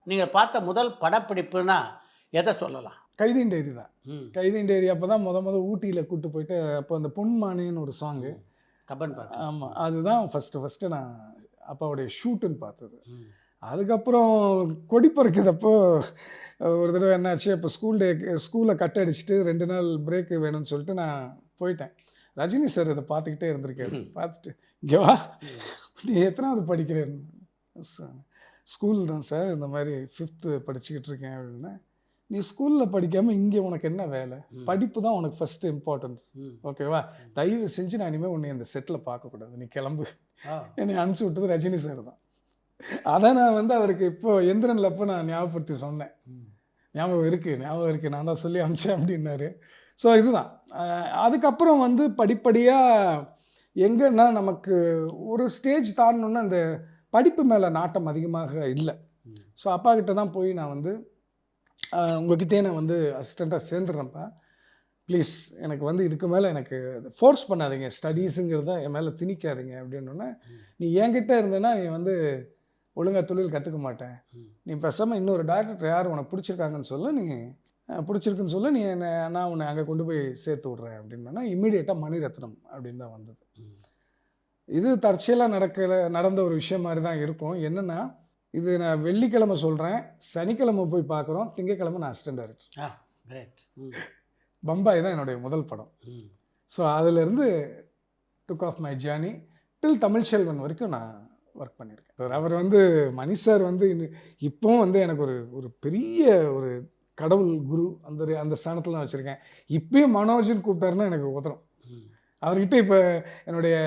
நீங்கள் பார்த்த முதல் படப்பிடிப்புனா எதை சொல்லலாம்? கைதியின் டைரி தான். ம். கைதியின் டைரி அப்போ தான் ஊட்டியில கூட்டு போயிட்டு, அப்போ அந்த பொன்மானேன்னு ஒரு சாங்கு. கப்பன் பாட்டு. ஆமா. அதுதான் ஃபர்ஸ்ட்டு நான் அப்பாவுடைய ஷூட்டுன்னு பார்த்தது. ம். அதுக்கப்புறம் கொடி பறக்குதப்போ ஒரு தடவ என்னாச்சு, அப்போ ஸ்கூல கட் அடிச்சுட்டு 2 நாள் பிரேக் வேணும்னு சொல்லிட்டு நான் போயிட்டேன். ரஜினி சார் இத பார்த்துக்கிட்டே இருந்திருக்காரு. பார்த்துட்டு, "இங்க வா, நீ எத்தனாவது படிக்கிறேன்னு?" "ஸ்கூல் தான் சார், இந்த மாரி 5த் படிச்சுக்கிட்டு இருக்கேன்" அப்படின்னேன். "நீ ஸ்கூல்ல படிக்காம இங்க உனக்கு என்ன வேலை? படிப்பு தான் உனக்கு ஃபர்ஸ்ட் இம்பார்ட்டன்ஸ். ஓகேவா? தயவு செஞ்சு நான் இனிமே உன்னை இந்த செட்ல பார்க்கக்கூடாது. நீ கிளம்பு." என்னை அனுப்பிச்சு விட்டது ரஜினி சார் தான். அதான் நான் அவருக்கு இப்போ எந்திரன்ல அப்போ நான் ஞாபகப்படுத்தி சொன்னேன். ஞாபகம் இருக்கு. நான் தான் சொல்லி அனுப்பிச்சேன் அப்படின்னாரு. ஸோ இதுதான். அதுக்கப்புறம் படிப்படியாக எங்கன்னா நமக்கு ஒரு ஸ்டேஜ் தாண்டணுன்னா அந்த படிப்பு மேலே நாட்டம் அதிகமாக இல்லை. ஸோ அப்பா கிட்ட தான் போய் நான் உங்ககிட்டே நான் அசிஸ்டண்ட்டாக சேர்ந்துடுறேன்ப்பா, ப்ளீஸ் எனக்கு இதுக்கு மேலே எனக்கு ஃபோர்ஸ் பண்ணாதீங்க, ஸ்டடீஸுங்கிறத என் மேலே திணிக்காதீங்க அப்படின்னோடனே, நீ என்கிட்ட இருந்தேன்னா நீ ஒழுங்காக தொழில் கற்றுக்க மாட்டேன். நீ பேசாமல் இன்னொரு டாக்டர் யார் உனக்கு பிடிச்சிருக்காங்கன்னு சொல்ல, நீ பிடிச்சிருக்குன்னு சொல்ல, நீ நான் உன்னை அங்கே கொண்டு போய் சேர்த்து விட்றேன் அப்படின்னா இம்மீடியட்டாக மணிரத்னம் அப்படின்னு தான் வந்தது. இது தற்செயலாக நடந்த ஒரு விஷயம் மாதிரி தான் இருக்கும். என்னென்னா, இது நான் வெள்ளிக்கிழமை சொல்கிறேன், சனிக்கிழமை போய் பார்க்குறோம், திங்கக்கிழமை நான் அசிஸ்டன்ட் டைரக்டர். பம்பாய் தான் என்னுடைய முதல் படம். ஸோ அதிலேருந்து டுக் ஆஃப் மை ஜேர்னி டில் தமிழ்ச்செல்வன் வரைக்கும் நான் ஒர்க் பண்ணியிருக்கேன். சார் அவர் மணி சார் இப்போவும் எனக்கு ஒரு பெரிய ஒரு கடவுள் குரு அந்த ஸ்தானத்தில் நான் வச்சுருக்கேன். இப்பயும் மனோஜ்னு கூப்பிட்டாருன்னா எனக்கு உதறும். அவர்கிட்ட இப்போ என்னுடைய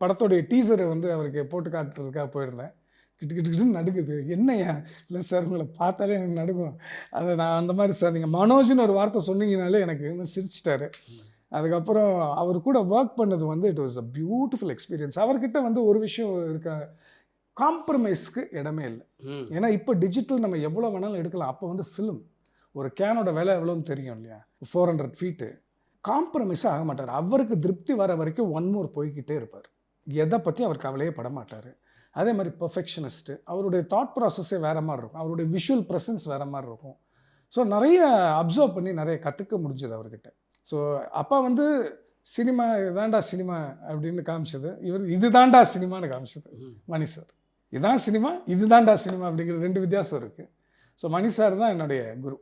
படத்தோடைய டீசரை அவருக்கு போட்டு காட்டுறதுக்காக போயிருந்தேன். கிட்டு நடுக்குது. என்னையா? இல்லை சார், உங்களை பார்த்தாலே எனக்கு நடுக்கும். அதை நான் அந்த மாதிரி சார், நீங்கள் மனோஜ்னு ஒரு வார்த்தை சொன்னீங்கனாலே எனக்கு சிரிச்சிட்டாரு. அதுக்கப்புறம் அவர் கூட ஒர்க் பண்ணது it was a beautiful experience. அவர்கிட்ட ஒரு விஷயம் இருக்கா, காம்ப்ரமைஸ்க்கு இடமே இல்லை. ஏன்னா இப்போ டிஜிட்டல் நம்ம எவ்வளோ வேணாலும் எடுக்கலாம். அப்போ ஃபிலிம் ஒரு கேனோட விலை எவ்வளோன்னு தெரியும் இல்லையா? 400 ஃபீட்டு. காம்ப்ரமைஸாக ஆக மாட்டார். அவருக்கு திருப்தி வர வரைக்கும் ஒன் மோர் போய்கிட்டே இருப்பார். எதை பற்றி அவர் கவலையே பட மாட்டார். அதே மாதிரி பெர்ஃபெக்ஷனிஸ்ட்டு. அவருடைய தாட் ப்ராசஸே வேறு மாதிரி இருக்கும். அவருடைய விஷுவல் ப்ரெசன்ஸ் வேறு மாதிரி இருக்கும். ஸோ நிறைய அப்சர்வ் பண்ணி நிறைய கற்றுக்க முடிஞ்சது அவர்கிட்ட. ஸோ அப்பா சினிமா இதாண்டா சினிமா அப்படின்னு காமிச்சது, இவர் இது தாண்டா சினிமான்னு காமிச்சது மணி சார். இதுதான் சினிமா, இது தாண்டா சினிமா அப்படிங்கிற 2 வித்தியாசம் இருக்குது. ஸோ மணி சார் தான் என்னுடைய குரு.